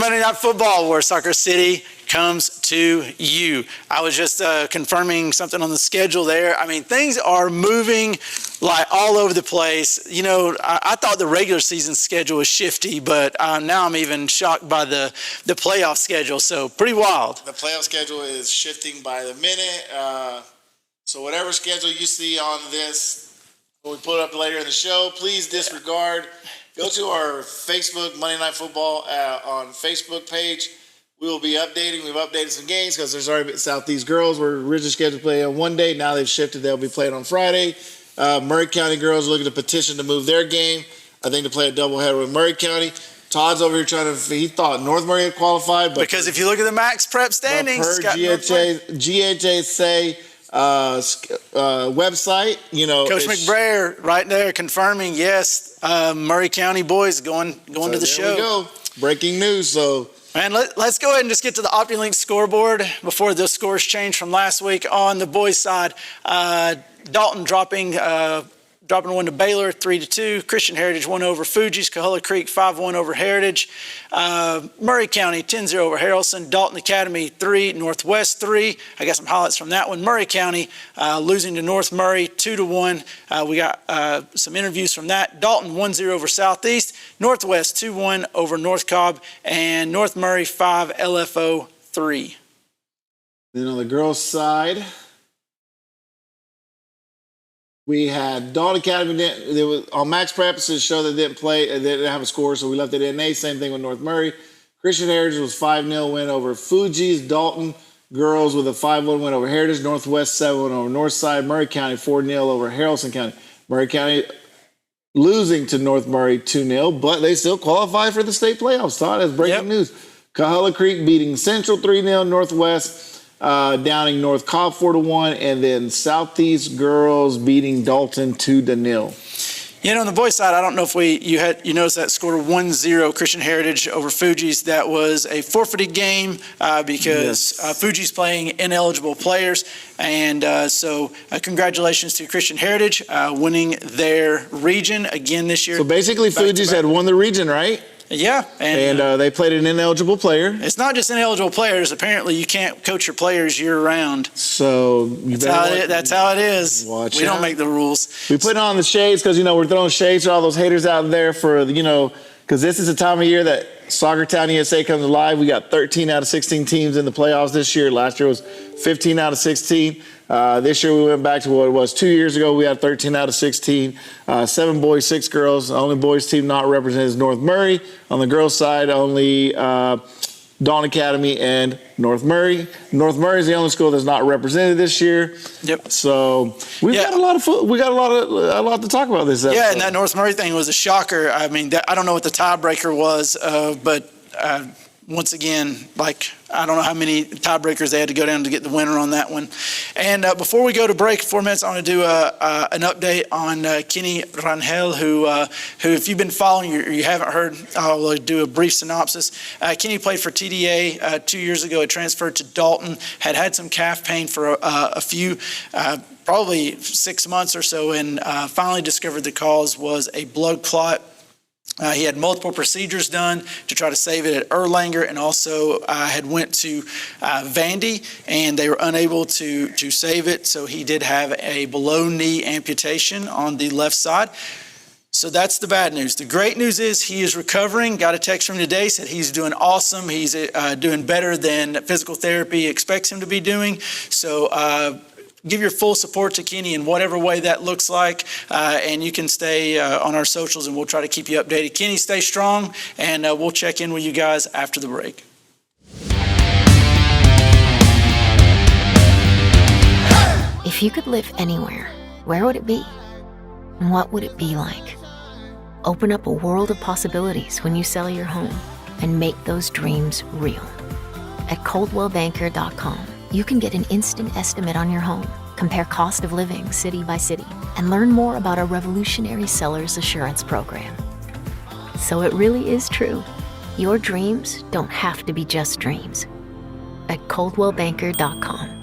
Monday Night Football, where Soccer City comes to you. I was just confirming something on the schedule there. I mean, things are moving like all over the place. You know, I thought the regular season schedule was shifty, but now I'm even shocked by the playoff schedule. So pretty wild. The playoff schedule is shifting by the minute. So whatever schedule you see on this, when we put it up later in the show, please disregard. Go to our Facebook, Monday Night Football on Facebook page. We will be updating. We've updated some games because there's already been Southeast Girls were originally scheduled to play on one day. Now they've shifted. They'll be playing on Friday. Murray County Girls are looking to petition to move their game, I think, to play a doubleheader with Murray County. Todd's over here he thought North Murray had qualified. But because if you look at the Max Prep standings, per GHA website, you know. Coach McBrayer right there confirming, yes, Murray County boys going to the show. There we go. Breaking news, so. Man, let's go ahead and just get to the OptiLink scoreboard before the scores change from last week. On the boys' side, Dalton dropping one to Baylor 3-2. Christian Heritage 1 over Fuji's. Coahulla Creek 5-1 over Heritage. Murray County 10-0 over Harrelson. Dalton Academy 3, Northwest 3. I got some highlights from that one. Murray County losing to North Murray 2-1. We got some interviews from that. Dalton 1-0 over Southeast. Northwest 2-1 over North Cobb. And North Murray 5, LFO 3. Then on the girls' side, we had Dalton Academy. On Max Practices show that didn't play. They didn't have a score, so we left it in A. Same thing with North Murray. Christian Heritage was 5-0 win over Fuji's. Dalton girls with a 5-1 win over Heritage. Northwest 7-1 over Northside. Murray County 4-0 over Harrelson County. Murray County losing to North Murray 2-0, but they still qualify for the state playoffs. Todd, that's breaking news. Coahulla Creek beating Central 3-0. Northwest downing North Cobb 4-1, and then Southeast Girls beating Dalton 2-0. You know, on the boys' side, I don't know if you noticed that score 1-0 Christian Heritage over Fuji's. That was a forfeited game because Fuji's playing ineligible players, and so congratulations to Christian Heritage winning their region again this year. So basically, Fuji's had won the region, right? Yeah. And they played an ineligible player. It's not just ineligible players. Apparently, you can't coach your players year-round. So that's how it is. We don't make the rules. We put on the shades because, we're throwing shades to all those haters out there for, because this is the time of year that Soccer Town USA comes alive. We got 13 out of 16 teams in the playoffs this year. Last year was 15 out of 16. This year we went back to what it was 2 years ago. We had 13 out of 16. 7 boys, 6 girls. The only boys team not represented is North Murray. On the girls' side, only Dawn Academy and North Murray. North Murray is the only school that's not represented this year. Yep. So we've got a lot of a lot to talk about this episode. Yeah, and that North Murray thing was a shocker. I mean, I don't know what the tiebreaker was, but once again, I don't know how many tiebreakers they had to go down to get the winner on that one. And before we go to break, 4 minutes, I want to do an update on Kenny Rangel, who if you've been following or you haven't heard, I'll do a brief synopsis. Kenny played for TDA 2 years ago. He transferred to Dalton, had some calf pain for a few, probably 6 months or so, and finally discovered the cause was a blood clot. He had multiple procedures done to try to save it at Erlanger, and also had went to Vandy, and they were unable to save it. So he did have a below-knee amputation on the left side. So that's the bad news. The great news is he is recovering. Got a text from him today, said he's doing awesome. He's doing better than physical therapy expects him to be doing. So give your full support to Kenny in whatever way that looks like, and you can stay on our socials, and we'll try to keep you updated. Kenny, stay strong, and we'll check in with you guys after the break. If you could live anywhere, where would it be? And what would it be like? Open up a world of possibilities when you sell your home and make those dreams real. At ColdwellBanker.com, you can get an instant estimate on your home, compare cost of living city by city, and learn more about our revolutionary seller's assurance program. So it really is true. Your dreams don't have to be just dreams. At ColdwellBanker.com.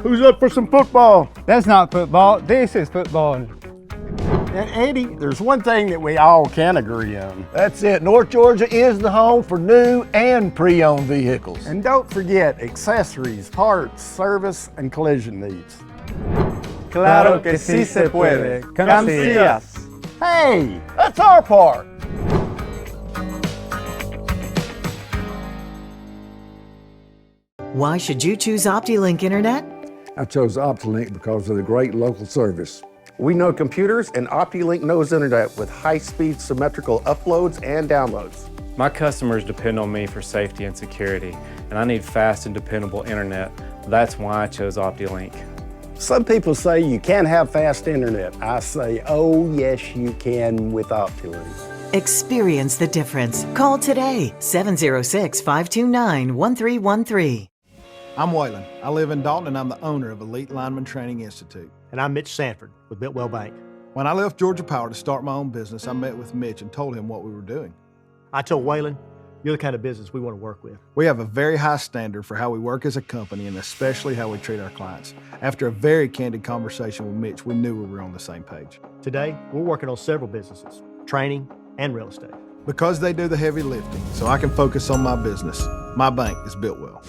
Who's up for some football? That's not football. This is football. And Eddie, there's one thing that we all can agree on. That's it. North Georgia is the home for new and pre-owned vehicles. And don't forget accessories, parts, service, and collision needs. Claro que sí se puede. Come see us. Hey, That's our part. Why should you choose OptiLink Internet? I chose OptiLink because of the great local service. We know computers, and OptiLink knows internet with high-speed symmetrical uploads and downloads. My customers depend on me for safety and security, and I need fast and dependable internet. That's why I chose OptiLink. some people say you can't have fast internet. I say, oh, yes, you can with OptiLink. Experience the difference. Call today, 706-529-1313. I'm Waylon. I live in Dalton, and I'm the owner of Elite Lineman Training Institute. And I'm Mitch Sanford with Biltwell Bank. When I left Georgia Power to start my own business, I met with Mitch and told him what we were doing. I told Waylon, you're the kind of business we want to work with. We have a very high standard for how we work as a company and especially how we treat our clients. After a very candid conversation with Mitch, we knew we were on the same page. Today, we're working on several businesses, training and real estate. Because they do the heavy lifting, so I can focus on my business. My bank is built well.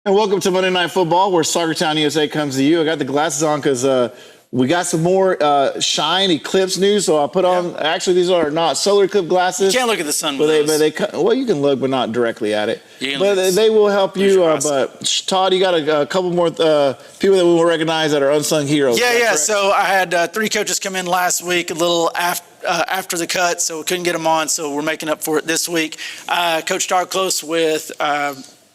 And welcome to Monday Night Football, where Soccertown USA comes to you. I got the glasses on because we got some more Shine Eclipse news. So I put on, actually, these are not solar eclipse glasses. You can't look at the sun But with they, those. well, you can look, but not directly at it. You can But look. they will help you. Use your But Todd, you got a couple more people that we will recognize that are unsung heroes. Yeah, Is that yeah. correct? So I had 3 coaches come in last week, a little after the cut, so we couldn't get them on. So we're making up for it this week. Coach Todd Close with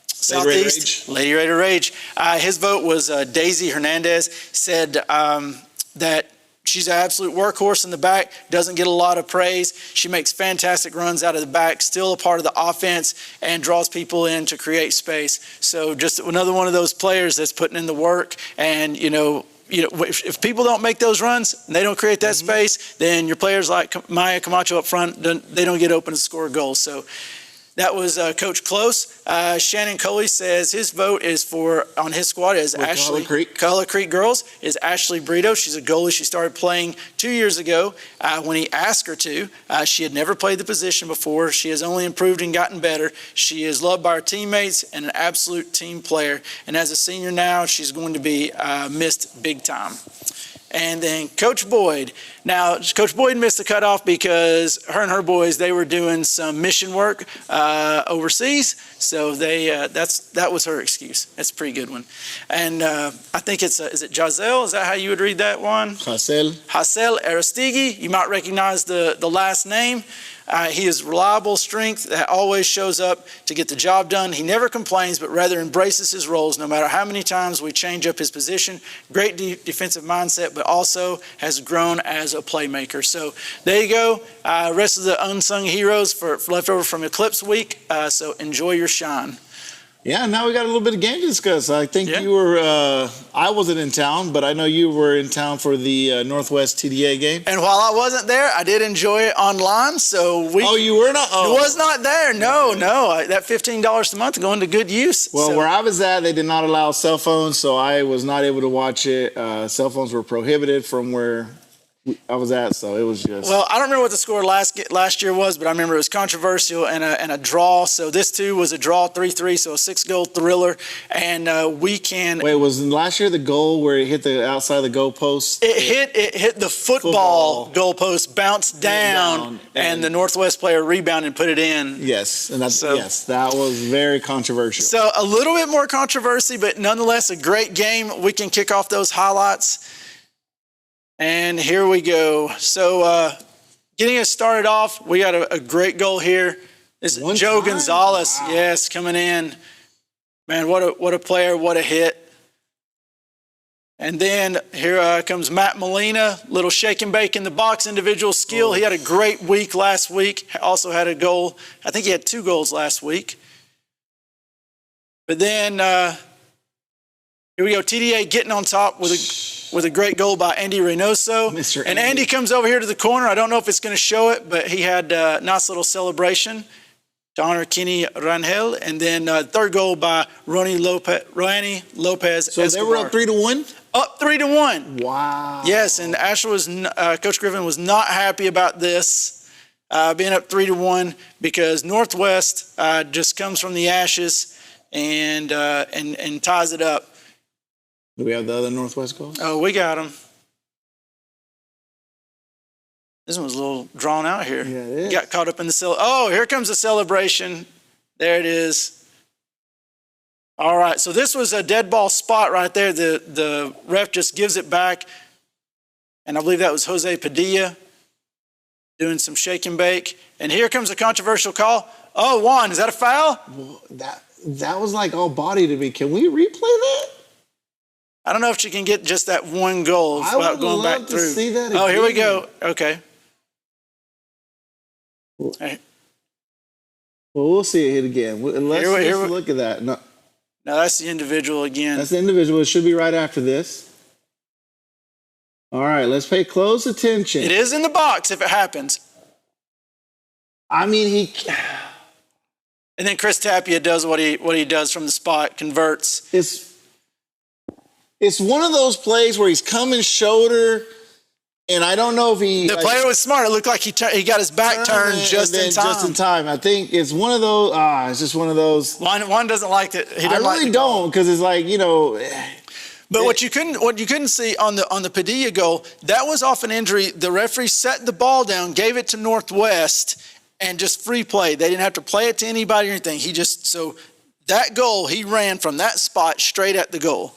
Southeast, Lady Raider Rage. His vote was Daisy Hernandez. Said that she's an absolute workhorse in the back, doesn't get a lot of praise. She makes fantastic runs out of the back, still a part of the offense, and draws people in to create space. So just another one of those players that's putting in the work. And, if people don't make those runs and they don't create that space, then your players like Maya Camacho up front, they don't get open to score goals. So that was Coach Close. Shannon Coley says his vote is on his squad is Ashley Color Creek Girls is Ashley Brito. She's a goalie. She started playing 2 years ago when he asked her to. She had never played the position before. She has only improved and gotten better. She is loved by her teammates and an absolute team player. And as a senior now, she's going to be missed big time. And then Coach Boyd. Now, Coach Boyd missed the cutoff because her and her boys, they were doing some mission work overseas. So that was her excuse. That's a pretty good one. And I think is it Giselle? Is that how you would read that one? Hassel Aristigi. You might recognize the last name. He is reliable strength that always shows up to get the job done. He never complains, but rather embraces his roles no matter how many times we change up his position. Great defensive mindset, but also has grown as a playmaker. So there you go. Rest of the unsung heroes for leftover from Eclipse Week. So enjoy your shine. Yeah, now we got a little bit of game to discuss. I think you were, I wasn't in town, but I know you were in town for the Northwest TDA game. And while I wasn't there, I did enjoy it online. So you were not? Oh. Was not there. No. That $15 a month going to good use. Well, where I was at, they did not allow cell phones, so I was not able to watch it. Cell phones were prohibited from where I was at, so it was just. Well, I don't remember what the score last year was, but I remember it was controversial and a draw. So this too was a draw, 3-3, so a 6-goal thriller. And we can. Wait, was last year the goal where it hit the outside of the goal post? It hit the football goal post, bounced down, and the Northwest player rebounded and put it in. Yes, and that was very controversial. So a little bit more controversy, but nonetheless a great game. We can kick off those highlights. And here we go. So getting us started off, we got a great goal here. This is Joe Gonzalez, yes, coming in. Man, what a player, what a hit. And then here comes Matt Molina, little shake and bake in the box, individual skill. He had a great week last week, also had a goal. I think he had 2 goals last week. But then here we go, TDA getting on top with a great goal by Andy Reynoso. And Andy comes over here to the corner. I don't know if it's going to show it, but he had a nice little celebration. to honor Kenny Rangel, and then third goal by Ronnie Lopez. So Escobar. they were up 3-1? Up 3-1. Wow. Yes, and Coach Griffin was not happy about this, being up 3-1, because Northwest just comes from the ashes and ties it up. Do we have the other Northwest goals? Oh, we got them. This one was a little drawn out here. Yeah, it is. Got caught up in the Oh, here comes the celebration. There it is. All right, so this was a dead ball spot right there. The ref just gives it back, and I believe that was Jose Padilla doing some shake and bake. And here comes a controversial call. Oh, Juan, is that a foul? Well, that was like all body to me. Can we replay that? I don't know if she can get just that one goal without going back through. See that oh, here we again. go. Okay. Well, we'll see it hit again. Let's look at that. No, that's the individual again. That's the individual. It should be right after this. All right, let's pay close attention. It is in the box if it happens. I mean, And then Chris Tapia does what he does from the spot, converts. It's one of those plays where he's coming shoulder, and I don't know if The player was smart. It looked like he got his back turned just in time. Just in time. I think it's one of those. It's just one of those. Juan doesn't like it. I really don't, because it's like, you know. But what you couldn't see on the Padilla goal, that was off an injury. The referee set the ball down, gave it to Northwest, and just free play. They didn't have to play it to anybody or anything. So that goal, he ran from that spot straight at the goal.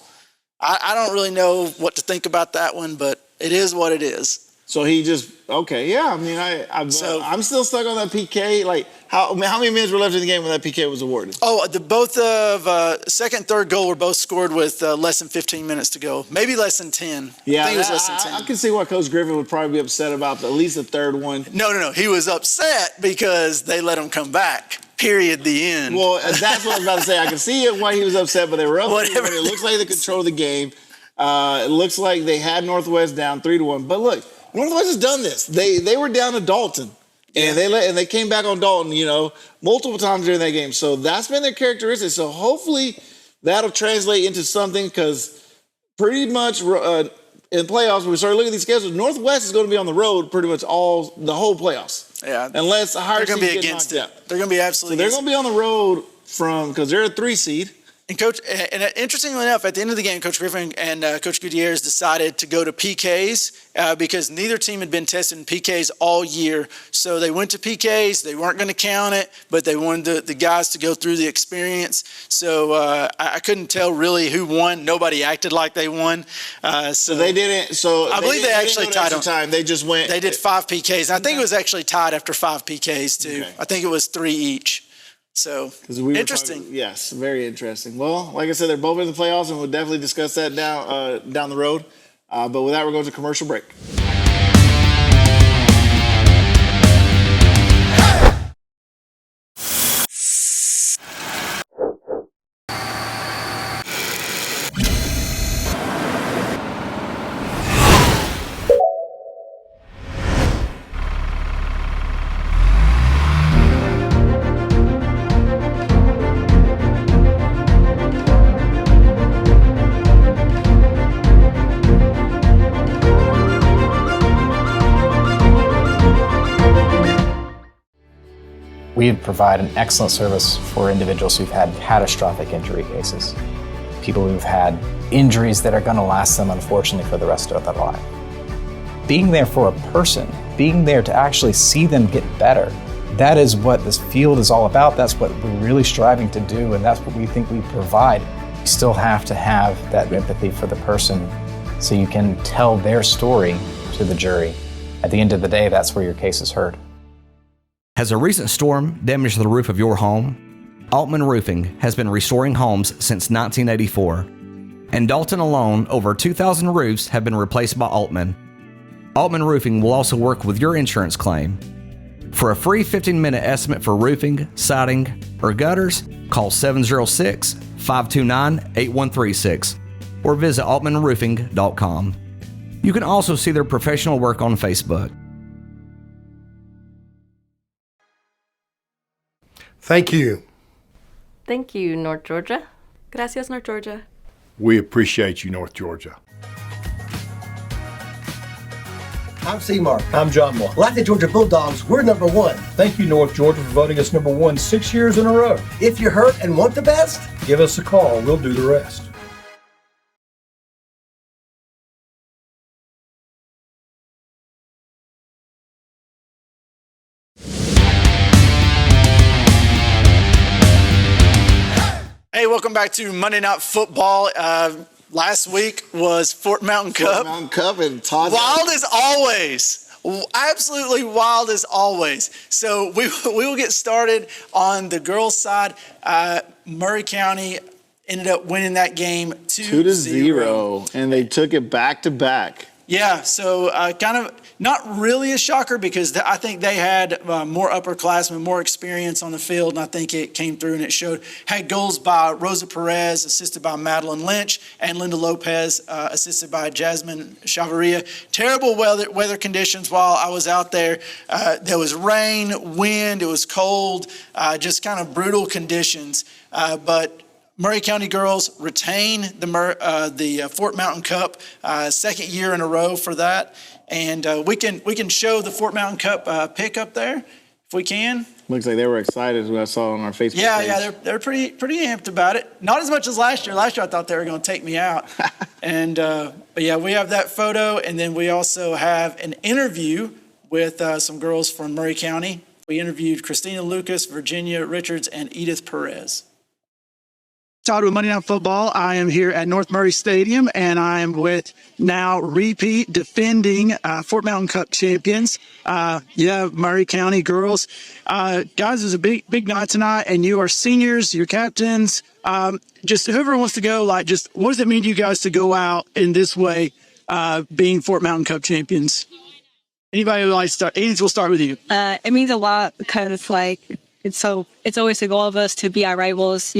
I don't really know what to think about that one, but it is what it is. So he just, okay, yeah. I mean, I'm still stuck on that PK. Like, how many minutes were left in the game when that PK was awarded? Oh, both of second and third goal were both scored with less than 15 minutes to go. Maybe less than 10. Yeah, I think it was less than 10. I can see why Coach Griffin would probably be upset about at least the third one. No. He was upset because they let him come back. Period. The end. Well, that's what I was about to say. I can see why he was upset, but they were up. Whatever. It looks like they control the game. It looks like they had Northwest down 3-1. But look, Northwest has done this. They were down to Dalton, and they came back on Dalton, multiple times during that game. So that's been their characteristic. So hopefully that'll translate into something, because pretty much in playoffs, when we start looking at these schedules, Northwest is going to be on the road pretty much the whole playoffs. Yeah. Unless a higher they're going to be against it. They're going to be absolutely. So they're going to be on the road because they're a 3 seed. And Coach, and interestingly enough, at the end of the game, Coach Griffin and Coach Gutierrez decided to go to PKs because neither team had been tested in PKs all year. So they went to PKs. They weren't going to count it, but they wanted the guys to go through the experience. So I couldn't tell really who won. Nobody acted like they won. So they didn't. So I believe they actually tied on time. They just went. They did 5 PKs. And I think it was actually tied after 5 PKs too. Okay. I think it was 3 each. So, interesting. Yes, very interesting. Well, like I said, they're both in the playoffs, and we'll definitely discuss that down the road. But with that, we're going to commercial break. We provide an excellent service for individuals who've had catastrophic injury cases, people who've had injuries that are going to last them, unfortunately, for the rest of their life. Being there for a person, being there to actually see them get better, that is what this field is all about. That's what we're really striving to do, and that's what we think we provide. You still have to have that empathy for the person so you can tell their story to the jury. At the end of the day, that's where your case is heard. Has a recent storm damaged the roof of your home? Altman Roofing has been restoring homes since 1984. In Dalton alone, over 2,000 roofs have been replaced by Altman. Altman Roofing will also work with your insurance claim. For a free 15-minute estimate for roofing, siding, or gutters, call 706-529-8136 or visit altmanroofing.com. You can also see their professional work on Facebook. Thank you. Thank you, North Georgia. Gracias, North Georgia. We appreciate you, North Georgia. I'm C-Mark. I'm John Moore. Like the Georgia Bulldogs, we're number one. Thank you, North Georgia, for voting us number one 6 years in a row. If you're hurt and want the best, Give us a call. We'll do the rest. Hey, welcome back to Monday Night Football. Last week was Fort Mountain Cup. Fort Mountain Cup and Todd. Wild as always. Absolutely wild as always. So we will get started on the girls' side. Murray County ended up winning that game 2-0. And they took it back to back. Yeah, so kind of not really a shocker because I think they had more upperclassmen, more experience on the field, and I think it came through and it showed. Had goals by Rosa Perez, assisted by Madeline Lynch, and Linda Lopez, assisted by Jasmine Chavarria. Terrible weather conditions while I was out there. There was rain, wind, it was cold, just kind of brutal conditions. But Murray County girls retain the Fort Mountain Cup, second year in a row for that, and we can show the Fort Mountain Cup pick up there if we can. Looks like they were excited as I saw on our Facebook page. Yeah, they're pretty amped about it. Not as much as last year. Last year I thought they were going to take me out, and but yeah, we have that photo, and then we also have an interview with some girls from Murray County. We interviewed Christina Lucas, Virginia Richards, and Edith Perez. Todd with Monday Night Football. I am here at North Murray Stadium, and I am with now repeat defending Fort Mountain Cup champions. Murray County girls. Guys, it was a big night tonight, and you are seniors, you're captains. Just whoever wants to go, what does it mean to you guys to go out in this way, being Fort Mountain Cup champions? Anybody would like to start? Edith, we'll start with you. It means a lot because it's always the goal of us to be our rivals,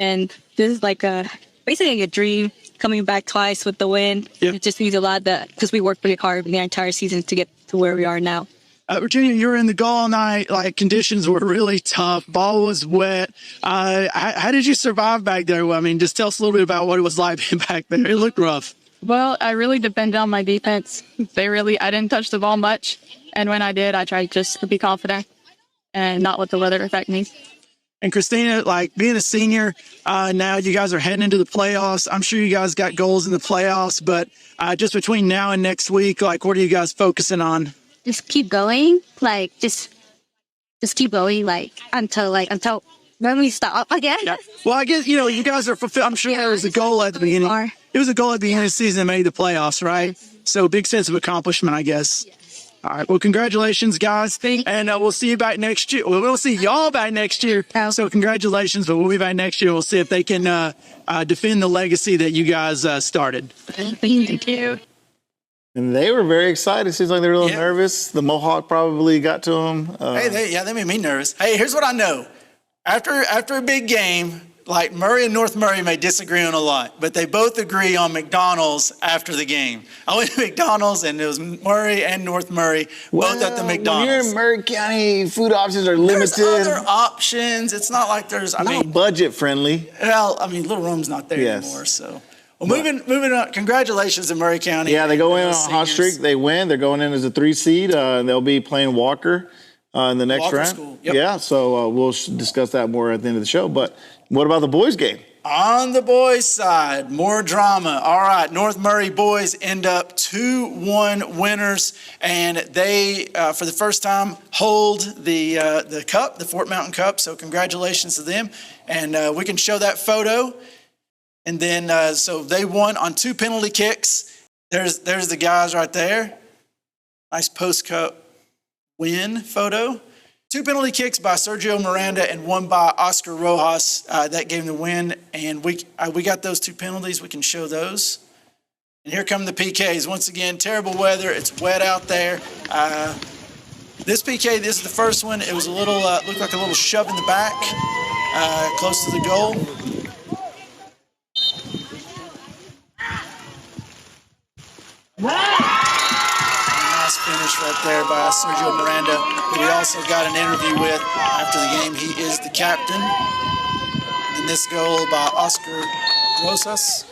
And this is basically a dream, coming back twice with the win. Yep. It just means a lot because we worked pretty hard the entire season to get to where we are now. Virginia, you were in the goal all night. Conditions were really tough. Ball was wet. How did you survive back there? Well, I mean, just tell us a little bit about what it was like back there. It looked rough. Well, I really depended on my defense. I didn't touch the ball much. And when I did, I tried just to be confident and not let the weather affect me. And Christina, being a senior, now you guys are heading into the playoffs. I'm sure you guys got goals in the playoffs, but just between now and next week, what are you guys focusing on? Just keep going, just keep going, until when we stop again. Yeah. Well, I guess, you guys are fulfilled. I'm sure there was a goal at the beginning. It was a goal at the beginning of the season that made the playoffs, right? So big sense of accomplishment, I guess. Yes. All right. Well, congratulations, guys. And we'll see you back next year. We'll see y'all back next year. So congratulations, but we'll be back next year. We'll see if they can defend the legacy that you guys started. Thank you. And they were very excited. Seems like they were a little nervous. The Mohawk probably got to them. They made me nervous. Hey, here's what I know. After a big game, Murray and North Murray may disagree on a lot, but they both agree on McDonald's after the game. I went to McDonald's, and it was Murray and North Murray both at the McDonald's. When you're in Murray County, food options are limited. There's other options. It's not like there's, budget friendly. Well, Little Rome's not there anymore, so. Well, moving on. Congratulations to Murray County. Yeah, they go in on a hot streak. They win. They're going in as a 3 seed, and they'll be playing Walker in the next Walker round. School. Yep. Yeah, so we'll discuss that more at the end of the show. But what about the boys' game? On the boys' side, more drama. All right, North Murray boys end up 2-1 winners, and they, for the first time, hold the cup, the Fort Mountain Cup. So congratulations to them, and we can show that photo. And then, so they won on 2 penalty kicks. There's the guys right there. Nice post-cup win photo. 2 penalty kicks by Sergio Miranda and 1 by Oscar Rojas. That gave them the win. And we got those 2 penalties. We can show those. And here come the PKs. Once again, terrible weather. It's wet out there. This PK, this is the first one. It was a little, looked like a little shove in the back, close to the goal. Nice finish right there by Sergio Miranda, who we also got an interview with after the game. He is the captain. And this goal by Oscar Rosas.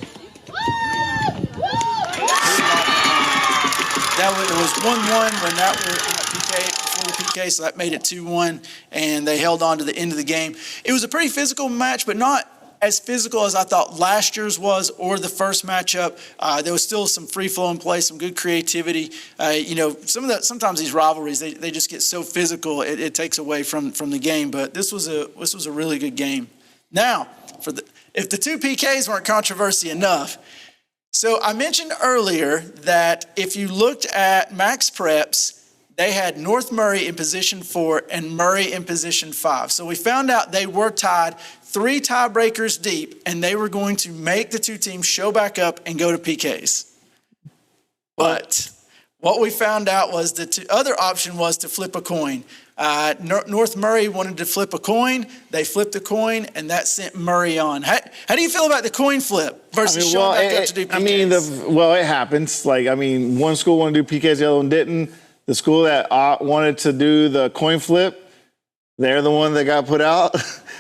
It was 1-1 when that were PK, before the PK, so that made it 2-1, and they held on to the end of the game. It was a pretty physical match, but not as physical as I thought last year's was or the first matchup. There was still some free-flowing play, some good creativity. Sometimes these rivalries, they just get so physical, it takes away from the game, but this was a really good game. Now, if the two PKs weren't controversy enough, so I mentioned earlier that if you looked at Max Preps, they had North Murray in position 4 and Murray in position 5. So we found out they were tied 3 tiebreakers deep, and they were going to make the two teams show back up and go to PKs. But what we found out was the other option was to flip a coin. North Murray wanted to flip a coin. They flipped a coin, and that sent Murray on. How do you feel about the coin flip versus showing back up to do PKs? It happens. One school wanted to do PKs, the other one didn't. The school that wanted to do the coin flip, they're the one that got put out.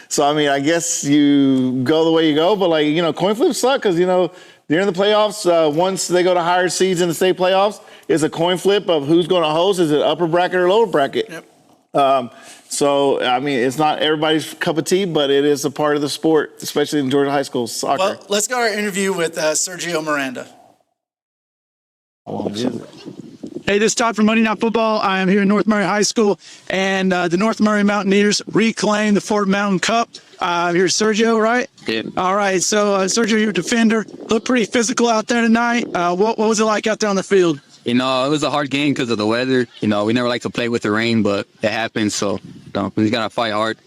So, I guess you go the way you go. But, coin flips suck because, during the playoffs, once they go to higher seeds in the state playoffs, it's a coin flip of who's going to host. Is it upper bracket or lower bracket? Yep. It's not everybody's cup of tea, but it is a part of the sport, especially in Georgia high school soccer. Well, let's go to our interview with Sergio Miranda. Hey, this is Todd from Monday Night Football. I am here in North Murray High School, and the North Murray Mountaineers reclaim the Fort Mountain Cup. Here's Sergio, right? Yeah. All right, so Sergio, you're a defender. Looked pretty physical out there tonight. What was it like out there on the field? It was a hard game because of the weather. We never like to play with the rain, but it happens, so we got to fight hard.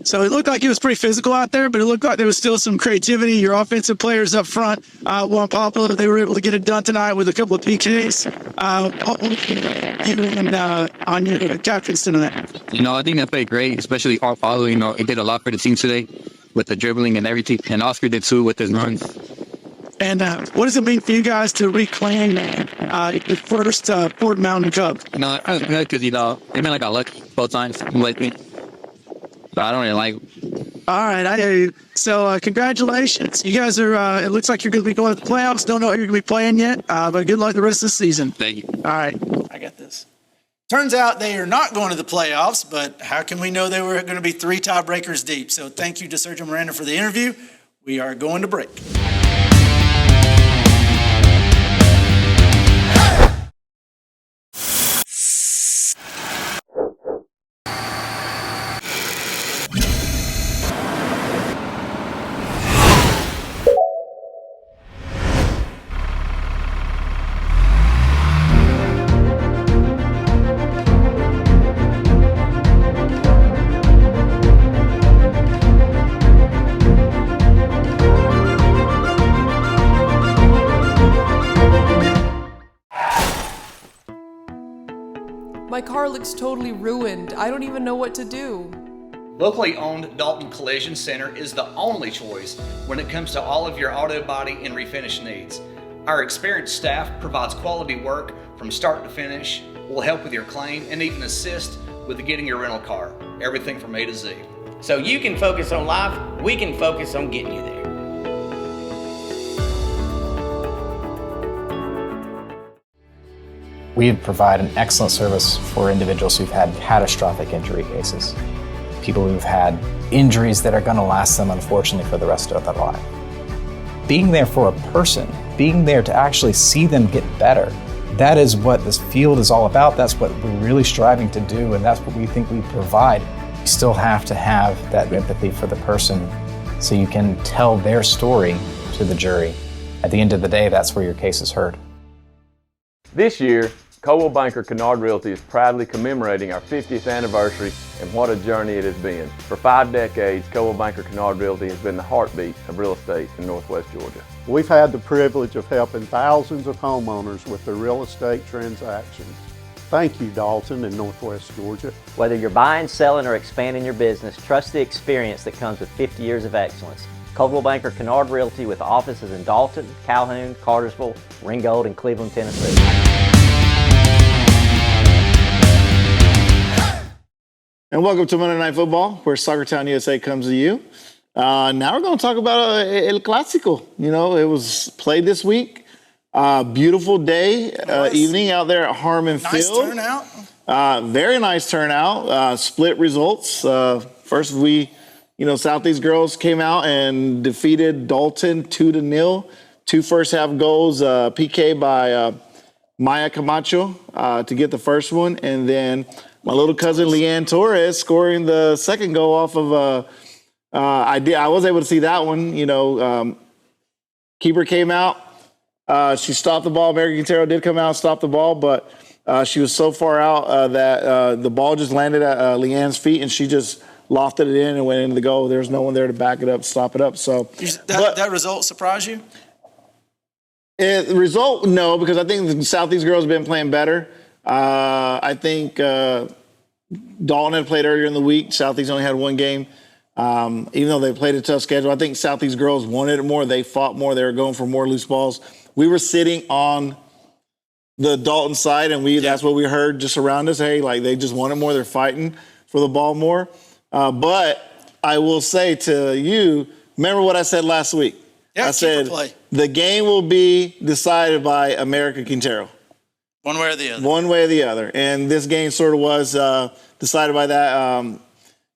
So it looked like it was pretty physical out there, but it looked like there was still some creativity. Your offensive players up front weren't popular. They were able to get it done tonight with a couple of PKs. On your captains tonight. I think they played great, especially Paulo. He did a lot for the team today with the dribbling and everything, and Oscar did too with his runs. And what does it mean for you guys to reclaim the first Fort Mountain Cup? Because it meant like I lucky both times lately. But I don't really like it. All right, I hear you. So congratulations. You guys are, it looks like you're going to be going to the playoffs. Don't know who you're going to be playing yet, but good luck the rest of the season. Thank you. All right. I got this. Turns out they are not going to the playoffs, but how can we know they were going to be 3 tiebreakers deep? So thank you to Sergio Miranda for the interview. We are going to break. My car looks totally ruined. I don't even know what to do. Locally owned Dalton Collision Center is the only choice when it comes to all of your auto body and refinish needs. Our experienced staff provides quality work from start to finish, will help with your claim, and even assist with getting your rental car. Everything from A to Z. So you can focus on life, we can focus on getting you there. We provide an excellent service for individuals who've had catastrophic injury cases. People who've had injuries that are going to last them, unfortunately, for the rest of their life. Being there for a person, being there to actually see them get better, that is what this field is all about. That's what we're really striving to do, and that's what we think we provide. You still have to have that empathy for the person so you can tell their story to the jury. At the end of the day, that's where your case is heard. This year, Coldwell Banker Kennard Realty is proudly commemorating our 50th anniversary, and what a journey it has been. For 5 decades, Coldwell Banker Kennard Realty has been the heartbeat of real estate in Northwest Georgia. We've had the privilege of helping thousands of homeowners with their real estate transactions. Thank you, Dalton and Northwest Georgia. Whether you're buying, selling, or expanding your business, trust the experience that comes with 50 years of excellence. Coldwell Banker Kennard Realty with offices in Dalton, Calhoun, Cartersville, Ringgold, and Cleveland, Tennessee. And welcome to Monday Night Football, where Soccer Town USA comes to you. Now we're going to talk about El Clásico. You know, it was played this week. Beautiful day, evening out there at Harmon Field. Nice turnout. Very nice turnout. Split results. First, Southeast girls came out and defeated Dalton 2-0. 2 first half goals, PK by Maya Camacho to get the first one, and then my little cousin Leanne Torres scoring the second goal off of I was able to see that one. Keeper came out. She stopped the ball. American Quintero did come out and stop the ball, but she was so far out that the ball just landed at Leanne's feet, and she just lofted it in and went into the goal. There was no one there to back it up, stop it up. So that result surprised you? The result, no, because I think the Southeast girls have been playing better. I think Dalton had played earlier in the week. Southeast only had 1 game. Even though they played a tough schedule, I think Southeast girls wanted it more. They fought more. They were going for more loose balls. We were sitting on the Dalton side, and that's what we heard just around us. Hey, like they just wanted more. They're fighting for the ball more. But I will say to you, remember what I said last week? Yeah, I said the game will be decided by America Quintero. One way or the other. One way or the other. And this game sort of was decided by that.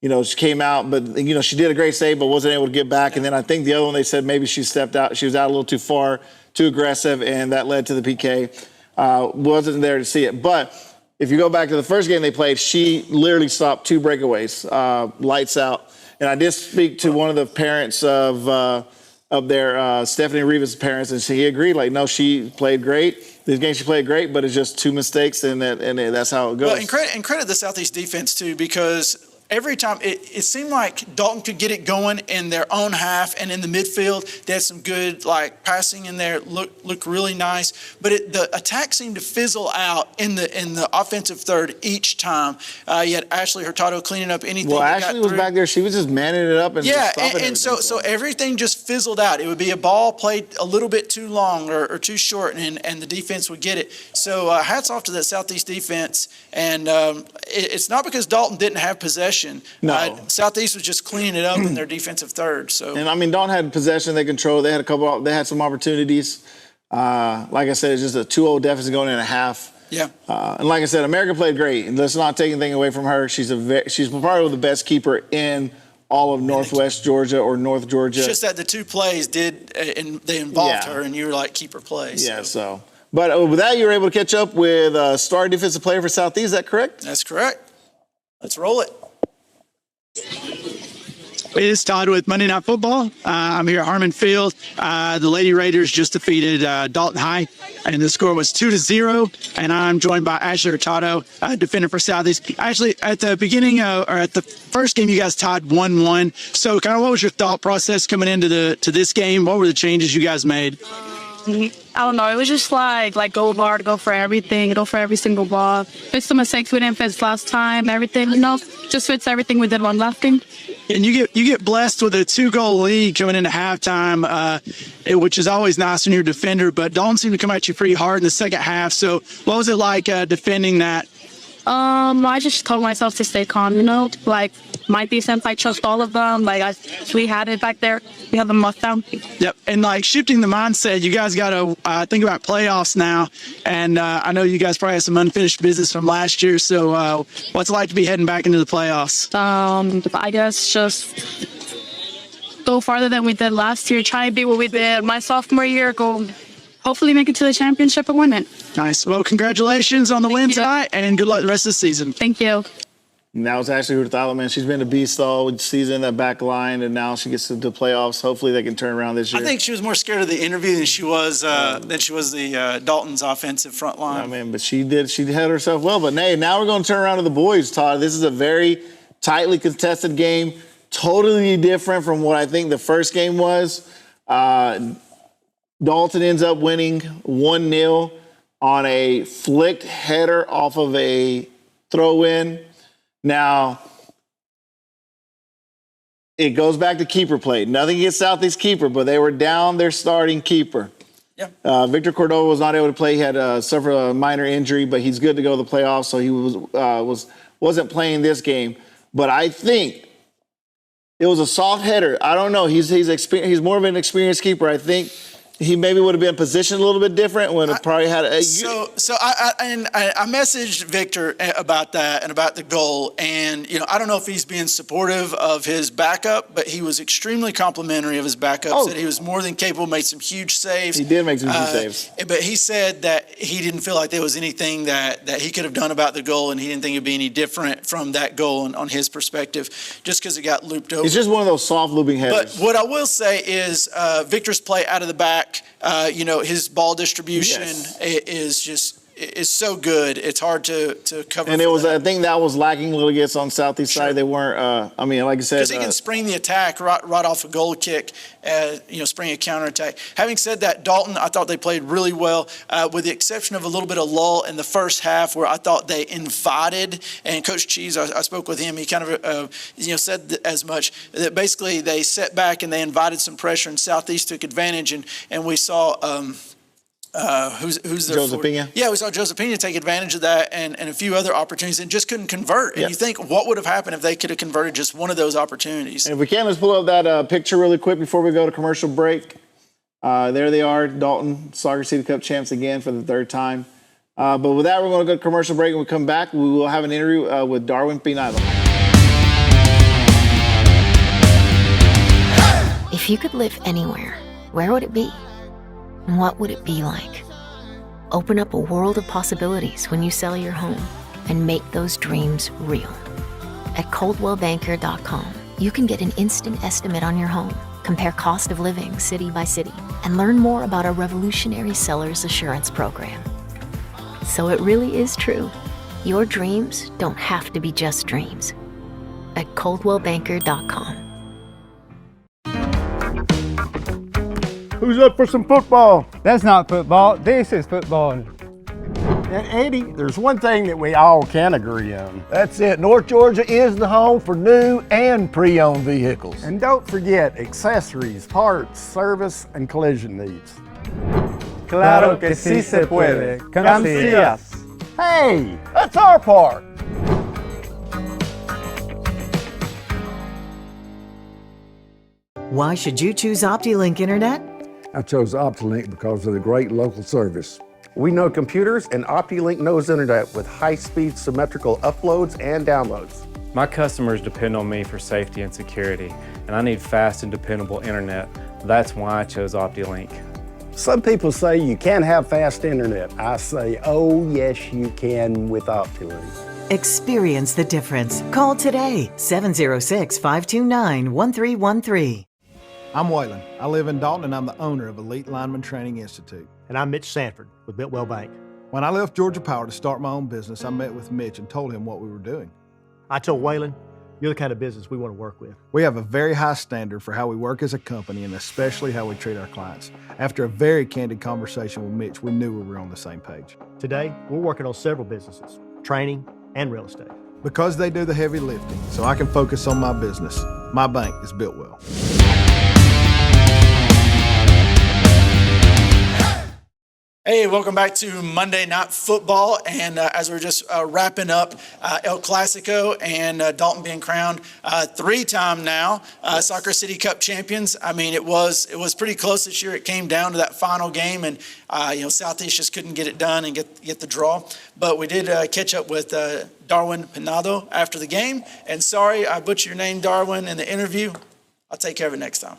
She came out, but, she did a great save, but wasn't able to get back. And then I think the other one, they said maybe she stepped out. She was out a little too far, too aggressive, and that led to the PK. Wasn't there to see it. But if you go back to the first game they played, she literally stopped 2 breakaways, lights out. And I did speak to one of the parents of their Stephanie Rivas' parents, and she agreed. Like, no, she played great. This game she played great, but it's just 2 mistakes, and that's how it goes. Well, and credit the Southeast defense too, because every time it seemed like Dalton could get it going in their own half and in the midfield. They had some good passing in there, looked really nice. But the attack seemed to fizzle out in the offensive third each time. You had Ashley Hurtado cleaning up anything. Well, Ashley was back there. She was just manning it up and stopping and so everything just fizzled out. It would be a ball played a little bit too long or too short, and the defense would get it. So hats off to that Southeast defense. And it's not because Dalton didn't have possession. No. Southeast was just cleaning it up in their defensive third. So, and I mean, Dalton had possession. They controlled. They had some opportunities. Like I said, it's just a 2-0 deficit going in a half. Yeah. And like I said, America played great. And let's not take anything away from her. She's probably the best keeper in all of Northwest Georgia or North Georgia. It's just that the 2 plays and they involved her, and you were like, keeper plays. Yeah. So. But with that, you were able to catch up with star defensive player for Southeast. Is that correct? That's correct. Let's roll it. It is Todd with Monday Night Football. I'm here at Harmon Field. The Lady Raiders just defeated Dalton High, and the score was 2-0. And I'm joined by Ashley Hurtado, defender for Southeast. Actually, at the beginning or at the first game, you guys tied 1-1. So, kind of, what was your thought process coming into this game? What were the changes you guys made? I don't know. It was just like go hard, go for everything, go for every single ball. Fix the mistakes we didn't fix last time. Everything, just fix everything we did one last game. And you get blessed with a 2-goal lead coming into halftime, which is always nice when you're a defender. But Dalton seemed to come at you pretty hard in the second half. So what was it like defending that? I just told myself to stay calm. My defense, I trust all of them. We had it back there. We have them locked down. Yep. And shifting the mindset, you guys got to think about playoffs now. And I know you guys probably have some unfinished business from last year. So what's it like to be heading back into the playoffs? I guess just go farther than we did last year. Try and be what we did my sophomore year. Go hopefully make it to the championship and win it. Nice. Well, congratulations on the win tonight, and good luck the rest of the season. Thank you. And that was Ashley Hurtado, man. She's been a beast all season, that back line, and now she gets to the playoffs. Hopefully they can turn around this year. I think she was more scared of the interview than she was the Dalton's offensive front line. I mean, but she held herself well. But hey, now we're going to turn around to the boys, Todd. This is a very tightly contested game, totally different from what I think the first game was. Dalton ends up winning 1-0 on a flicked header off of a throw-in. Now, it goes back to keeper play. Nothing against Southeast keeper, but they were down their starting keeper. Yeah. Victor Cordova was not able to play. He had suffered a minor injury, but he's good to go to the playoffs, so he wasn't playing this game. but I think it was a soft header. I don't know. He's more of an experienced keeper. I think he maybe would have been positioned a little bit different when it probably had. I messaged Victor about that and about the goal, and I don't know if he's being supportive of his backup, but he was extremely complimentary of his backup. Said he was more than capable, made some huge saves. He did make some huge saves, but he said that he didn't feel like there was anything that he could have done about the goal, and he didn't think it'd be any different from that goal on his perspective, just because it got looped over. It's just one of those soft looping headers. But what I will say is Victor's play out of the back. His ball distribution is so good. It's hard to cover. And I think that was lacking a little bit on Southeast side. They weren't. Like I said, because he can spring the attack right off a goal kick. Spring a counterattack. Having said that, Dalton, I thought they played really well, with the exception of a little bit of lull in the first half where I thought they invited. And Coach Cheese, I spoke with him. He kind of said as much, that basically they set back and they invited some pressure, and Southeast took advantage, and we saw. Who's there? Josepina? Yeah, we saw Josepina take advantage of that and a few other opportunities and just couldn't convert. And you think, what would have happened if they could have converted just one of those opportunities? And if we can, let's pull up that picture really quick before we go to commercial break. There they are, Dalton, Soccer City Cup champs again for the third time. But with that, we're going to go to commercial break. When we come back, we will have an interview with Darwin Pinado. If you could live anywhere, where would it be? What would it be like? Open up a world of possibilities when you sell your home and make those dreams real. At ColdwellBanker.com, you can get an instant estimate on your home, compare cost of living city by city, and learn more about our revolutionary seller's assurance program. So it really is true. Your dreams don't have to be just dreams. At ColdwellBanker.com. Who's up for some football? That's not football. This is football. And Eddie, there's one thing that we all can agree on. That's it. North Georgia is the home for new and pre-owned vehicles. And don't forget accessories, parts, service, and collision needs. Claro que sí se puede. Come see us. Hey, that's our part. Why should you choose OptiLink Internet? I chose OptiLink because of the great local service. We know computers, and OptiLink knows internet with high-speed symmetrical uploads and downloads. My customers depend on me for safety and security, and I need fast and dependable internet. That's why I chose OptiLink. Some people say you can't have fast internet. I say, oh yes you can with OptiLink. Experience the difference. Call today, 706-529-1313. I'm Waylon. I live in Dalton, and I'm the owner of Elite Lineman Training Institute. And I'm Mitch Sanford with Biltwell Bank. When I left Georgia Power to start my own business, I met with Mitch and told him what we were doing. I told Waylon, you're the kind of business we want to work with. We have a very high standard for how we work as a company and especially how we treat our clients. After a very candid conversation with Mitch, we knew we were on the same page. Today, we're working on several businesses, training and real estate. Because they do the heavy lifting, so I can focus on my business. My bank is Biltwell. Hey, welcome back to Monday Night Football. And as we're just wrapping up El Clasico and Dalton being crowned three-time now Soccer City Cup champions. I mean, it was pretty close this year. It came down to that final game, and Southeast just couldn't get it done and get the draw. But we did catch up with Darwin Pinado after the game. And sorry, I butchered your name, Darwin, in the interview. I'll take care of it next time.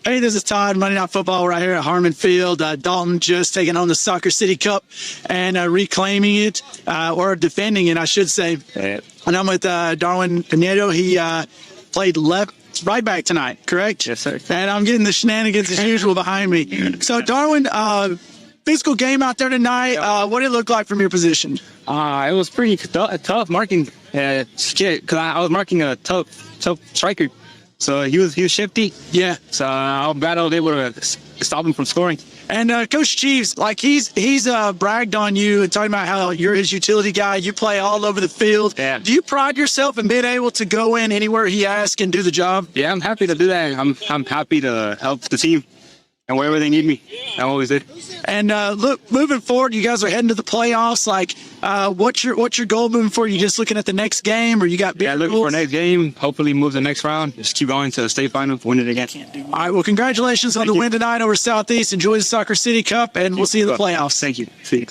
Hey, this is Todd, Monday Night Football right here at Harmon Field. Dalton just taking on the Soccer City Cup and reclaiming it, or defending it, I should say. And I'm with Darwin Pinado. He played right back tonight, correct? Yes, sir. And I'm getting the shenanigans as usual behind me. So, Darwin, physical game out there tonight. What did it look like from your position? It was pretty tough marking. Because I was marking a tough striker. So he was shifty. Yeah. So I battled able to stop him from scoring. And Coach Cheese, like he's bragged on you and talking about how you're his utility guy. You play all over the field. Yeah. Do you pride yourself in being able to go in anywhere he asks and do the job? Yeah, I'm happy to do that. I'm happy to help the team. and wherever they need me, I'm always there. And look, moving forward, you guys are heading to the playoffs. Like, what's your goal moving forward? You just looking at the next game, or you got bigger looking goals? for next game. Hopefully, move the next round. Just keep going to the state final, win it again. All right. Well, congratulations on the win tonight over Southeast. Enjoy the Soccer City Cup, and we'll see you in the playoffs. Thank you. See you.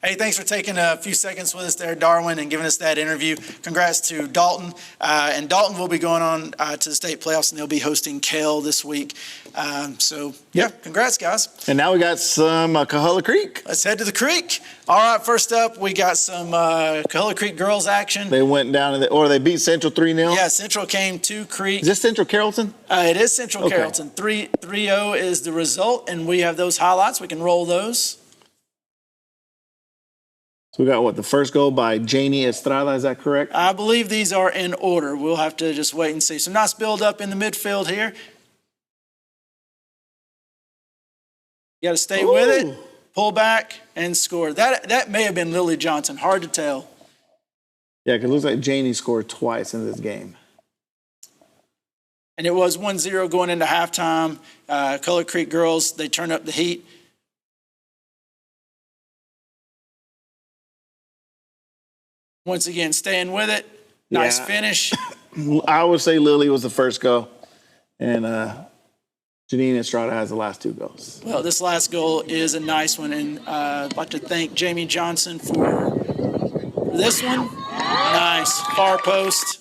Hey, thanks for taking a few seconds with us there, Darwin, and giving us that interview. Congrats to Dalton. And Dalton will be going on to the state playoffs, and they'll be hosting Kell this week. Congrats, guys. And now we got some Coahulla Creek. Let's head to the creek. All right, first up, we got some Coahulla Creek girls action. They went down, they beat Central 3-0. Yeah, Central came to Creek. Is this Central Carrollton? It is Central Carrollton. 3-0 is the result, and we have those highlights. We can roll those. So we got the first goal by Janie Estrada, is that correct? I believe these are in order. We'll have to just wait and see. Some nice build up in the midfield here. You got to stay with it, pull back, and score. That may have been Lily Johnson. Hard to tell. Yeah, because it looks like Janie scored twice in this game. And it was 1-0 going into halftime. Coahulla Creek girls, they turned up the heat. Once again, staying with it. Nice finish. I would say Lily was the first goal. And Janine Estrada has the last two goals. Well, this last goal is a nice one. And I'd like to thank Jamie Johnson for this one. Nice. Far post.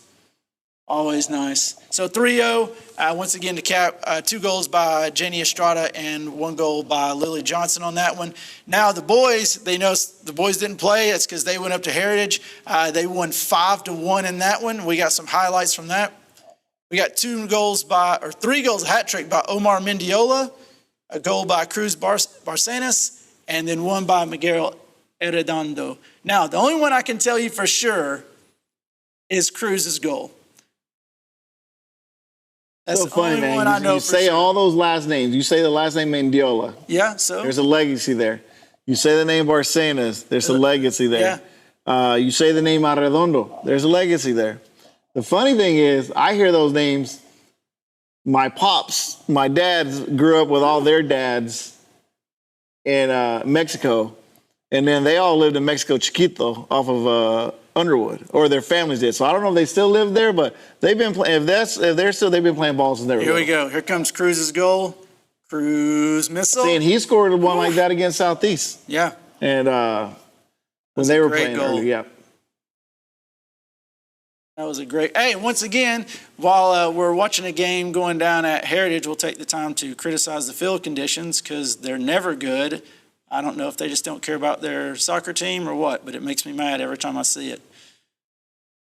Always nice. So 3-0. Once again to cap, 2 goals by Janie Estrada and 1 goal by Lily Johnson on that one. Now the boys, they know the boys didn't play. It's because they went up to Heritage. They won 5-1 in that one. We got some highlights from that. We got 3 goals, a hat trick by Omar Mendiola, a goal by Cruz Barcenas, and then 1 by Miguel Heredondo. Now, the only one I can tell you for sure is Cruz's goal. That's so the funny, only man. one I know You for say sure. all those last names. You say the last name Mendiola. Yeah, so? There's a legacy there. You say the name Barcenas. There's a legacy there. Yeah. You say the name Arredondo. There's a legacy there. The funny thing is, I hear those names. My pops, my dads grew up with all their dads in Mexico, and then they all lived in Mexico Chiquito off of Underwood, or their families did. So I don't know if they still live there, but they've been playing. They've been playing ball since they were Here we little. go. Here comes Cruz's goal. Cruz missile. See, and he scored one like that against Southeast. Yeah. And when they were playing goal. early, yeah. That was a great. Hey, once again, while we're watching a game going down at Heritage, we'll take the time to criticize the field conditions because they're never good. I don't know if they just don't care about their soccer team or what, but it makes me mad every time I see it.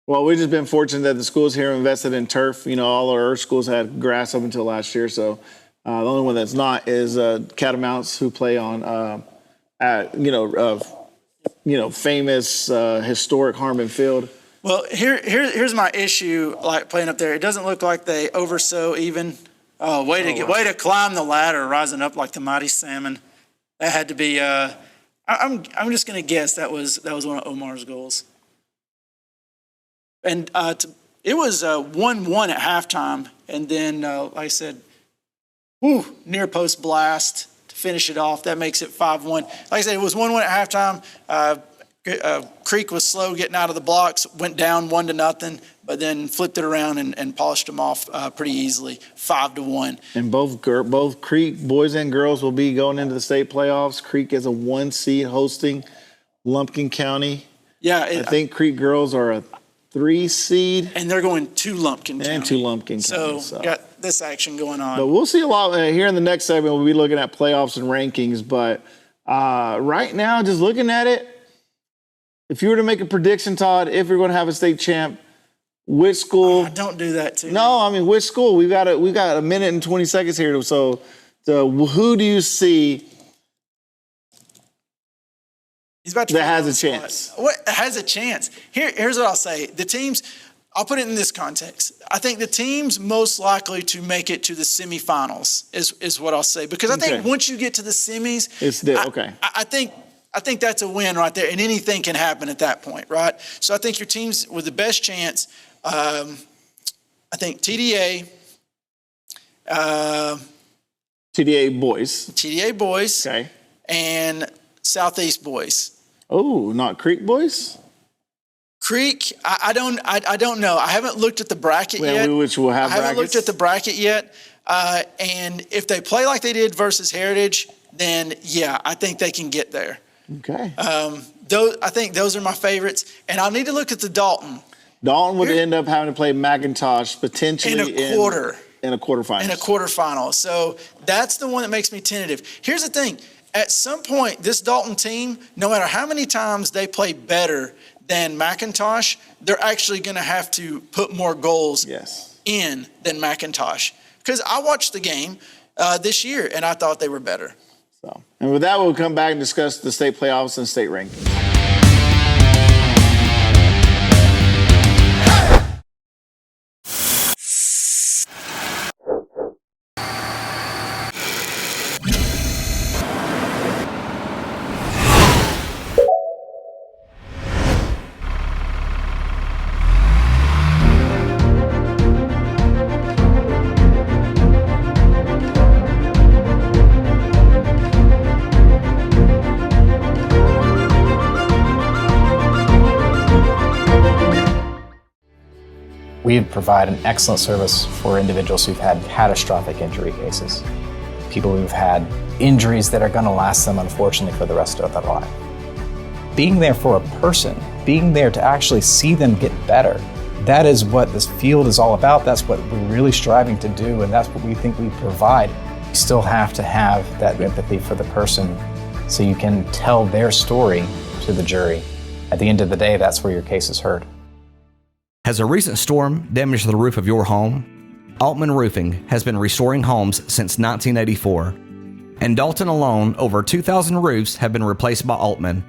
Well, we've just been fortunate that the schools here invested in turf. You know, all our schools had grass up until last year, so the only one that's not is Catamounts, who play on, famous historic Harmon Field. Well, here's my issue. Like playing up there, it doesn't look like they oversow even. Oh, way to climb the ladder, rising up like the mighty salmon. That had to be. I'm just gonna guess that was one of Omar's goals. And it was 1-1 at halftime, and then like I said, near post blast to finish it off. That makes it 5-1. Like I said, it was 1-1 at halftime. Creek was slow getting out of the blocks, went down 1-0, but then flipped it around and polished them off pretty easily, 5-1. And both Creek boys and girls will be going into the state playoffs. Creek is a 1 seed hosting Lumpkin County. Yeah, I think Creek girls are a 3 seed, and they're going to Lumpkin County. And to Lumpkin County. So got this action going on. But we'll see a lot here in the next segment. We'll be looking at playoffs and rankings. But right now, just looking at it, if you were to make a prediction, Todd, if you're going to have a state champ, which school? Don't do that too. No, I mean, which school? We've got a minute and 20 seconds here. So who do you see that has a chance? What has a chance? Here's what I'll say. The teams, I'll put it in this context. I think the teams most likely to make it to the semifinals is what I'll say. Because I think once you get to the semis, I think that's a win right there, and anything can happen at that point, right? So I think your teams with the best chance, I think TDA, TDA boys. TDA boys. Okay. And Southeast boys. Oh, not Creek boys? Creek, I don't know. I haven't looked at the bracket yet. Which will have I haven't looked at the bracket yet. And if they play like they did versus Heritage, then yeah, I think they can get there. Okay. I think those are my favorites. And I'll need to look at the Dalton. Dalton would end up having to play McIntosh potentially in a quarterfinal. In a quarterfinal. So that's the one that makes me tentative. Here's the thing. At some point, this Dalton team, no matter how many times they play better than McIntosh, they're actually going to have to put more goals in than McIntosh. Because I watched the game this year, and I thought they were better. And with that, we'll come back and discuss the state playoffs and state rankings. We provide an excellent service for individuals who've had catastrophic injury cases, people who've had injuries that are going to last them, unfortunately, for the rest of their life. Being there for a person, being there to actually see them get better, that is what this field is all about. That's what we're really striving to do, and that's what we think we provide. You still have to have that empathy for the person so you can tell their story to the jury. At the end of the day, that's where your case is heard. Has a recent storm damaged the roof of your home? Altman Roofing has been restoring homes since 1984. In Dalton alone, over 2,000 roofs have been replaced by Altman.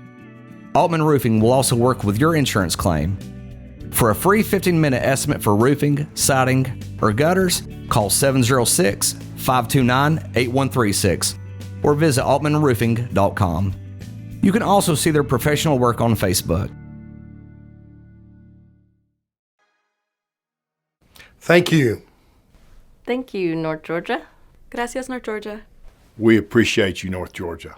Altman Roofing will also work with your insurance claim. For a free 15-minute estimate for roofing, siding, or gutters, call 706-529-8136 or visit altmanroofing.com. You can also see their professional work on Facebook. Thank you. Thank you, North Georgia. Gracias, North Georgia. We appreciate you, North Georgia.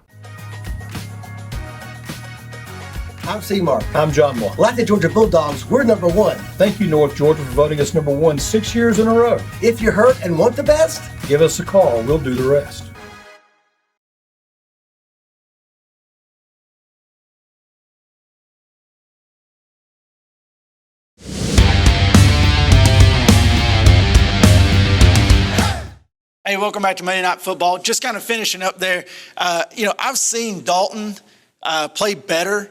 I'm C-Mark. I'm John Moore. Like the Georgia Bulldogs, we're number one. Thank you, North Georgia, for voting us number one 6 years in a row. If you're hurt and want the best, give us a call. We'll do the rest. Hey, welcome back to Monday Night Football. Just kind of finishing up there. I've seen Dalton play better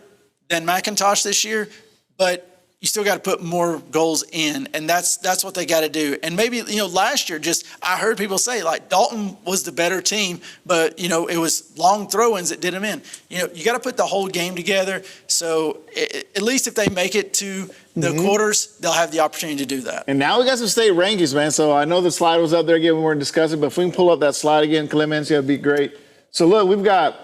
than McIntosh this year, but you still got to put more goals in, and that's what they got to do. And maybe, last year, I heard people say, like, Dalton was the better team, but, it was long throw-ins that did them in. You got to put the whole game together, so at least if they make it to the quarters, they'll have the opportunity to do that. And now we got some state rankings, man. So I know the slide was up there again when we were discussing, but if we can pull up that slide again, Clemens, that'd be great. So look, we've got,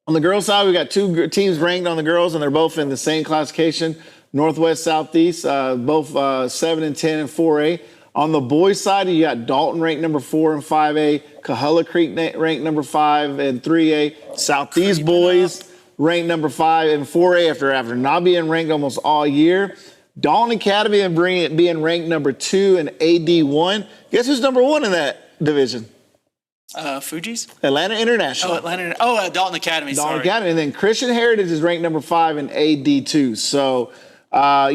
on the girls' side, we've got two teams ranked on the girls, and they're both in the same classification, Northwest, Southeast, both 7 and 10 and 4A. On the boys' side, you got Dalton ranked number 4 and 5A, Coahulla Creek ranked number 5 and 3A, Southeast boys ranked number 5 and 4A after not being ranked almost all year. Dalton Academy being ranked number 2 and AD1. Guess who's number 1 in that division? Fuji's? Atlanta International. Dalton Academy, Dalton Academy. And then Christian Heritage is ranked number 5 in AD2. So, as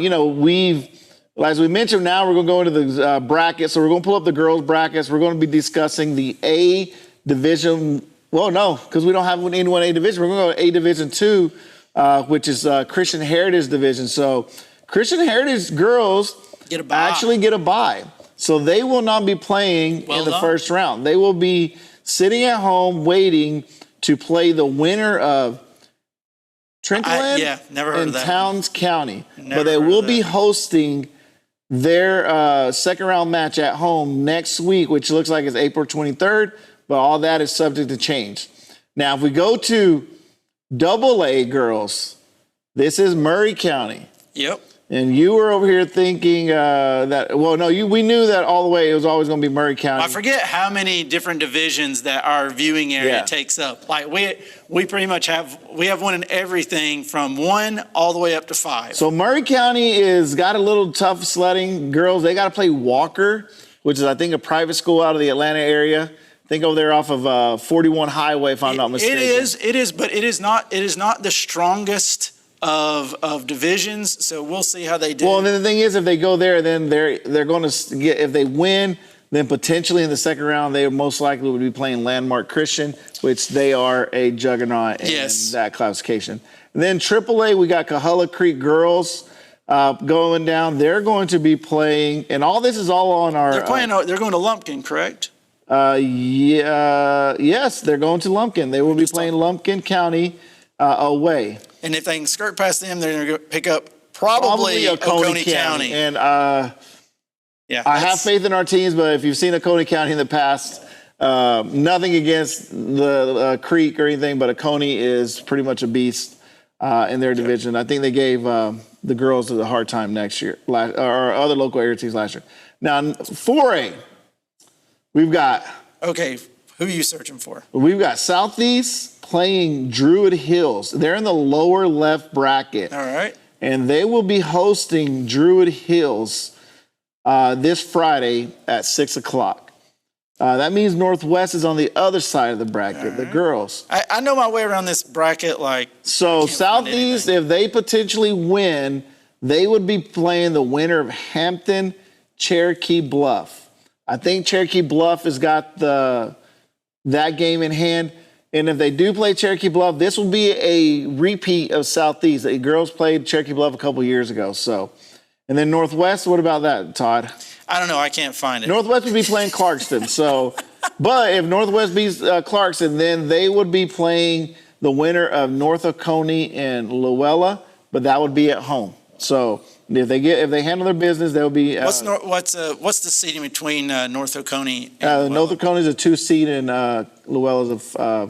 we mentioned, now we're going to go into the brackets. So we're going to pull up the girls' brackets. We're going to be discussing the A division. Well, no, because we don't have any 1A division. We're going to go to A Division 2, which is Christian Heritage division. So Christian Heritage girls actually get a bye. So they will not be playing in the first round. They will be sitting at home waiting to play the winner of Trenton and Towns County. But they will be hosting their second round match at home next week, which looks like it's April 23rd, but all that is subject to change. Now, if we go to AA girls, this is Murray County. Yep. And you were over here thinking we knew that all the way it was always going to be Murray County. I forget how many different divisions that our viewing area takes up. Like we pretty much have one in everything from 1 all the way up to 5. So Murray County got a little tough sledding. Girls, they got to play Walker, which is I think a private school out of the Atlanta area. I think over there off of 41 Highway, if I'm not mistaken. It is, but it is not the strongest of divisions, so we'll see how they do. Well, and then the thing is, if they go there, then they're going to get, if they win, then potentially in the second round, they most likely would be playing Landmark Christian, which they are a juggernaut in that classification. And then AAA, we got Coahulla Creek girls going down. They're going to be playing, and all this is all on our. They're going to Lumpkin, correct? Yes, they're going to Lumpkin. They will be playing Lumpkin County away. And if they can skirt past them, they're going to pick up probably Oconee County. And I have faith in our teams, but if you've seen Oconee County in the past, nothing against the Creek or anything, but Oconee is pretty much a beast in their division. I think they gave the girls a hard time next year, or other local area teams last year. Now, 4A, we've got... Okay, who are you searching for? We've got Southeast playing Druid Hills. They're in the lower left bracket. All right. And they will be hosting Druid Hills this Friday at 6 o'clock. That means Northwest is on the other side of the bracket, the girls. I know my way around this bracket. So Southeast, if they potentially win, they would be playing the winner of Hampton, Cherokee Bluff. I think Cherokee Bluff has got that game in hand. And if they do play Cherokee Bluff, this will be a repeat of Southeast. The girls played Cherokee Bluff a couple years ago. So, and then Northwest, what about that, Todd? I don't know. I can't find it. Northwest would be playing Clarkston. So, but if Northwest beats Clarkston, then they would be playing the winner of North Oconee and Luella, but that would be at home. So if they handle their business, they'll be. What's the seeding between North Oconee and North Oconee is a 2 seed and Luella's a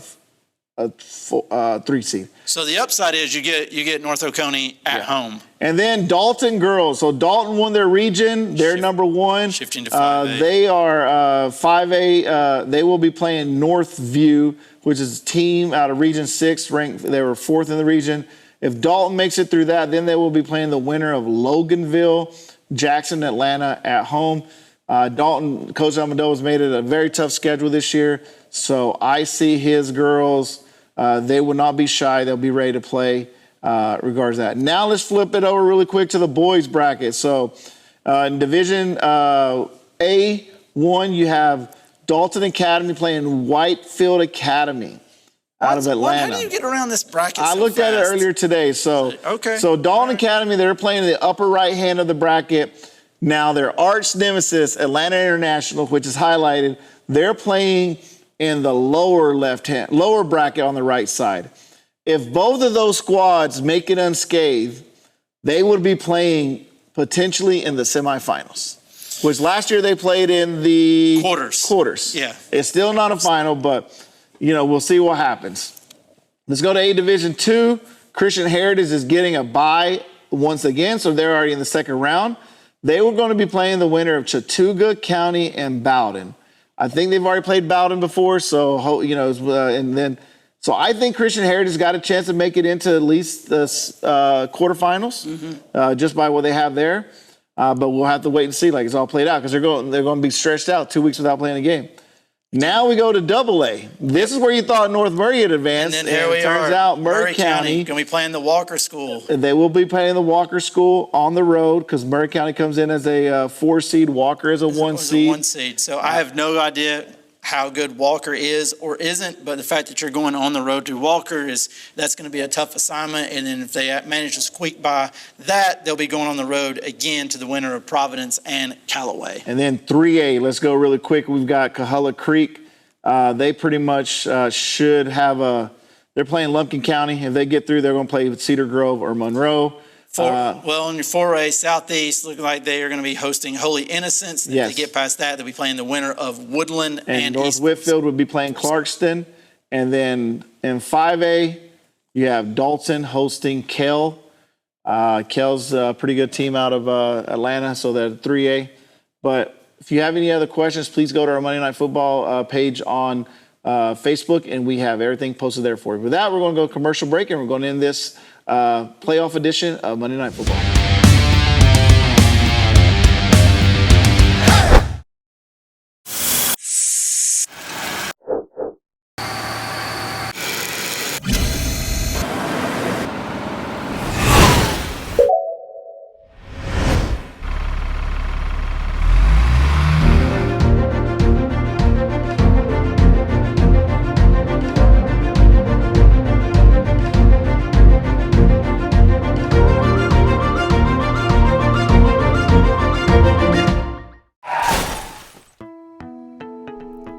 3 seed. So the upside is you get North Oconee at home. And then Dalton girls. So Dalton won their region. They're number 1. Shifting to 5A. They are 5A. They will be playing Northview, which is a team out of Region 6 ranked. They were 4th in the region. If Dalton makes it through that, then they will be playing the winner of Loganville, Jackson, Atlanta at home. Dalton, Coach Almodova's made it a very tough schedule this year. So I see his girls, they will not be shy. They'll be ready to play regards to that. Now let's flip it over really quick to the boys bracket. So in Division A1, you have Dalton Academy playing Whitefield Academy out of Atlanta. How do you get around this bracket I looked at it earlier today. So Dalton Academy, they're playing in the upper right hand of the bracket. Now their arch nemesis, Atlanta International, which is highlighted, they're playing in the lower bracket on the right side. If both of those squads make it unscathed, they would be playing potentially in the semifinals, which last year they played in the quarters. Yeah. It's still not a final, but we'll see what happens. Let's go to A Division 2. Christian Heritage is getting a bye once again, so they're already in the second round. They were going to be playing the winner of Chattooga County and Bowden. I think they've already played Bowden before, so so I think Christian Heritage got a chance to make it into at least the quarterfinals, just by what they have there. But we'll have to wait and see, it's all played out, because they're going to be stretched out 2 weeks without playing a game. Now we go to AA. This is where you thought North Murray had advanced. And then here we turns out Murray County going to be playing the Walker School. They will be playing the Walker School on the road, because Murray County comes in as a 4 seed. Walker is a 1 seed. 1 seed. So I have no idea how good Walker is or isn't, but the fact that you're going on the road to Walker that's going to be a tough assignment. And then if they manage to squeak by that, they'll be going on the road again to the winner of Providence and Callaway. And then 3A, let's go really quick. We've got Coahulla Creek. They pretty much should have they're playing Lumpkin County. If they get through, they're going to play Cedar Grove or Monroe. In your 4A Southeast, looking like they are going to be hosting Holy Innocents. If they get past that, they'll be playing the winner of Woodland and North East Whitfield would be playing Clarkston. And then in 5A, you have Dalton hosting Kell. Kel's a pretty good team out of Atlanta, so they're 3A. But if you have any other questions, please go to our Monday Night Football page on Facebook, and we have everything posted there for you. With that, we're going to go commercial break, and we're going to end this playoff edition of Monday Night Football.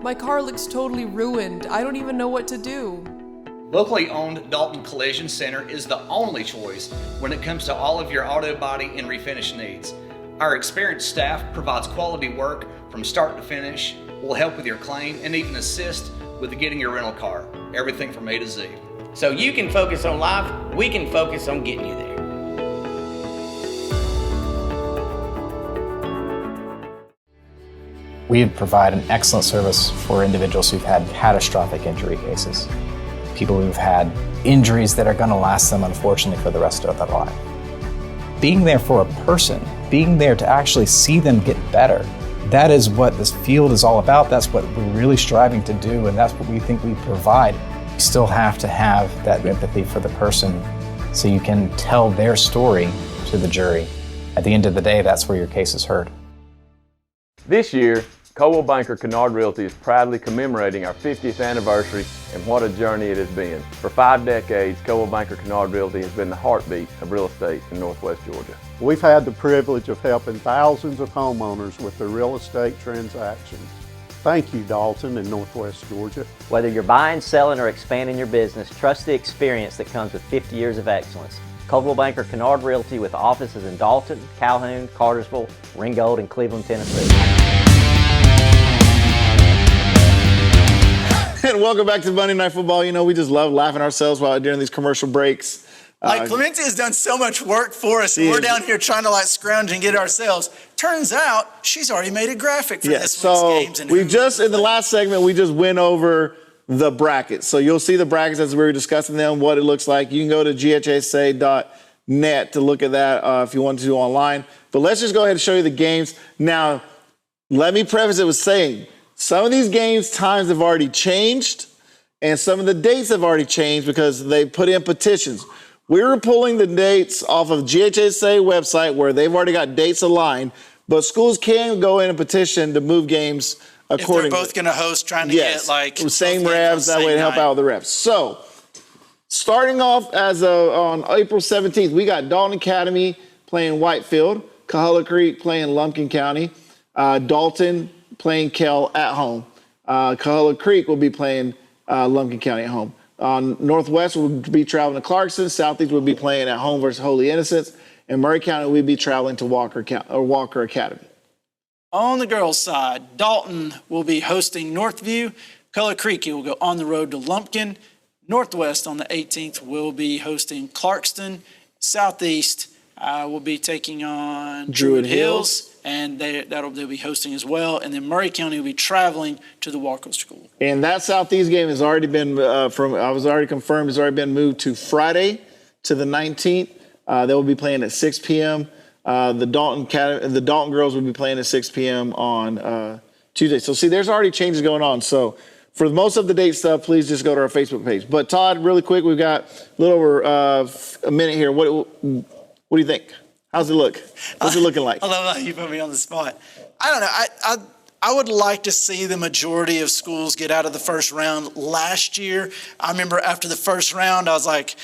My car looks totally ruined. I don't even know what to do. Locally owned Dalton Collision Center is the only choice when it comes to all of your auto body and refinish needs. Our experienced staff provides quality work from start to finish, will help with your claim, and even assist with getting your rental car. Everything from A to Z. So you can focus on life, we can focus on getting you there. We provide an excellent service for individuals who've had catastrophic injury cases. People who've had injuries that are going to last them, unfortunately, for the rest of their life. Being there for a person, being there to actually see them get better, that is what this field is all about. That's what we're really striving to do, and that's what we think we provide. You still have to have that empathy for the person so you can tell their story to the jury. At the end of the day, that's where your case is heard. This year, Coldwell Banker Kennard Realty is proudly commemorating our 50th anniversary, and what a journey it has been. For 5 decades, Coldwell Banker Kennard Realty has been the heartbeat of real estate in Northwest Georgia. We've had the privilege of helping thousands of homeowners with their real estate transactions. Thank you, Dalton and Northwest Georgia. Whether you're buying, selling, or expanding your business, trust the experience that comes with 50 years of excellence. Coldwell Banker Kennard Realty with offices in Dalton, Calhoun, Cartersville, Ringgold, and Cleveland, Tennessee. And welcome back to Monday Night Football. You know, we just love laughing ourselves while during these commercial breaks. Clemente has done so much work for us, and we're down here trying to scrounge and get ourselves. Turns out she's already made a graphic for this week's games. And we just, in the last segment, we just went over the brackets. So you'll see the brackets as we were discussing them, what it looks like. You can go to ghsa.net to look at that if you want to do online. But let's just go ahead and show you the games. Now, let me preface it with saying, some of these games times have already changed, and some of the dates have already changed because they put in petitions. We were pulling the dates off of GHSA website where they've already got dates aligned, but schools can go in and petition to move games accordingly. If they're both going to host, trying to get same revs, that way to help out with the refs. So, starting off on April 17th, we got Dalton Academy playing Whitefield, Coahulla Creek playing Lumpkin County, Dalton playing Kell at home. Coahulla Creek will be playing Lumpkin County at home. Northwest will be traveling to Clarkson. Southeast will be playing at home versus Holy Innocents. And Murray County will be traveling to Walker Academy. On the girls' side, Dalton will be hosting Northview. Coahulla Creek will go on the road to Lumpkin. Northwest on the 18th will be hosting Clarkston. Southeast will be taking on Druid Hills, and they'll be hosting as well. And then Murray County will be traveling to the Walker School. And that Southeast game has already been confirmed. Has already been moved to Friday to the 19th. They will be playing at 6 p.m. The Dalton girls will be playing at 6 p.m. on Tuesday. So see, there's already changes going on. So for most of the date stuff, please just go to our Facebook page. But Todd, really quick, we've got a little over a minute here. What do you think? How's it look? What's it looking like? I love how you put me on the spot. I don't know. I would like to see the majority of schools get out of the first round. Last year, I remember after the first round, I was like,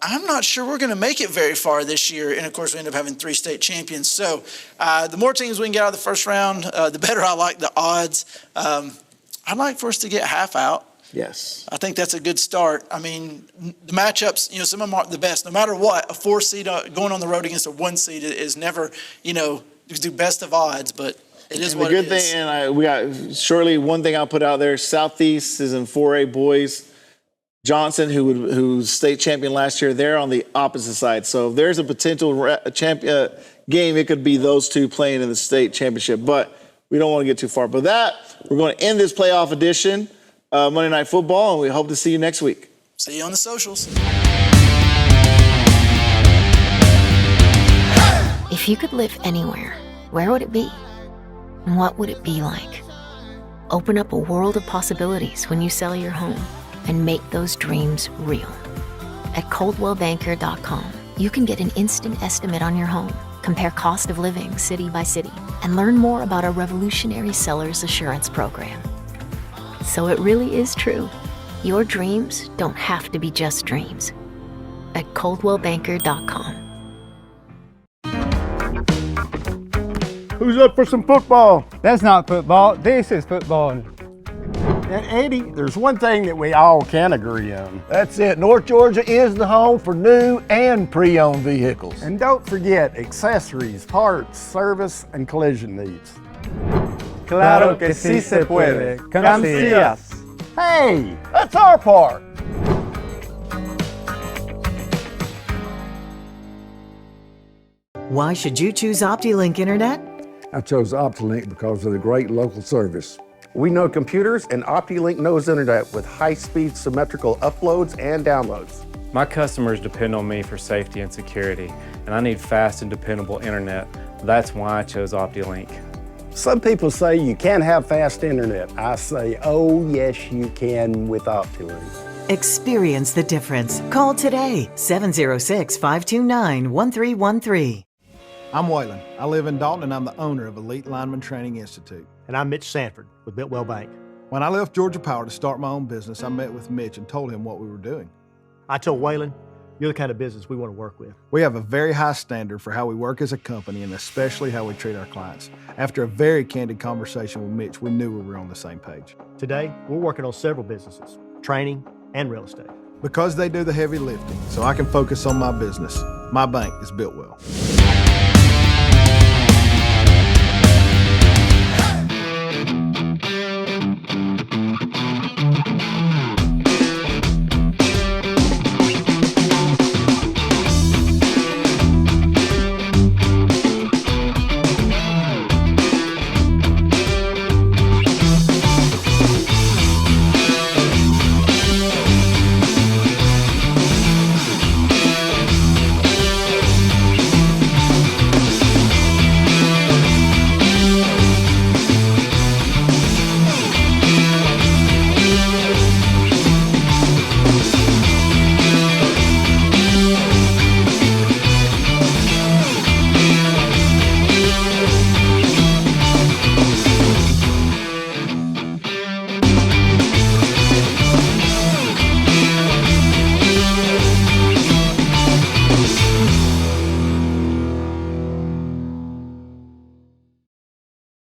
I'm not sure we're going to make it very far this year. And, of course, we end up having 3 state champions. So the more teams we can get out of the first round, the better I like the odds. I'd like for us to get half out. Yes. I think that's a good start. I mean, the matchups, some of them aren't the best. No matter what, a 4 seed going on the road against a 1 seed is never, do best of odds, but it is what it is. The good thing, and we got shortly one thing I'll put out there, Southeast is in 4A boys. Johnson, who's state champion last year, they're on the opposite side. So if there's a potential game, it could be those two playing in the state championship. But we don't want to get too far. But that, we're going to end this playoff edition of Monday Night Football, and we hope to see you next week. See you on the socials. If you could live anywhere, where would it be? And what would it be like? Open up a world of possibilities when you sell your home and make those dreams real. At ColdwellBanker.com, you can get an instant estimate on your home, compare cost of living city by city, and learn more about our revolutionary seller's assurance program. So it really is true. Your dreams don't have to be just dreams. At ColdwellBanker.com. Who's up for some football? That's not football. This is football. And Eddie, there's one thing that we all can agree on. That's it. North Georgia is the home for new and pre-owned vehicles. And don't forget accessories, parts, service, and collision needs. Claro que sí se puede. Come see us. Hey, that's our part. Why should you choose OptiLink Internet? I chose OptiLink because of the great local service. We know computers, and OptiLink knows internet with high-speed symmetrical uploads and downloads. My customers depend on me for safety and security, and I need fast and dependable internet. That's why I chose OptiLink. Some people say you can't have fast internet. I say, oh yes you can with OptiLink. Experience the difference. Call today, 706-529-1313. I'm Waylon. I live in Dalton, and I'm the owner of Elite Lineman Training Institute. And I'm Mitch Sanford with Futbol Bank. When I left Georgia Power to start my own business, I met with Mitch and told him what we were doing. I told Waylon, you're the kind of business we want to work with. We have a very high standard for how we work as a company and especially how we treat our clients. After a very candid conversation with Mitch, we knew we were on the same page. Today, we're working on several businesses, training and real estate. Because they do the heavy lifting, so I can focus on my business. My bank is built well.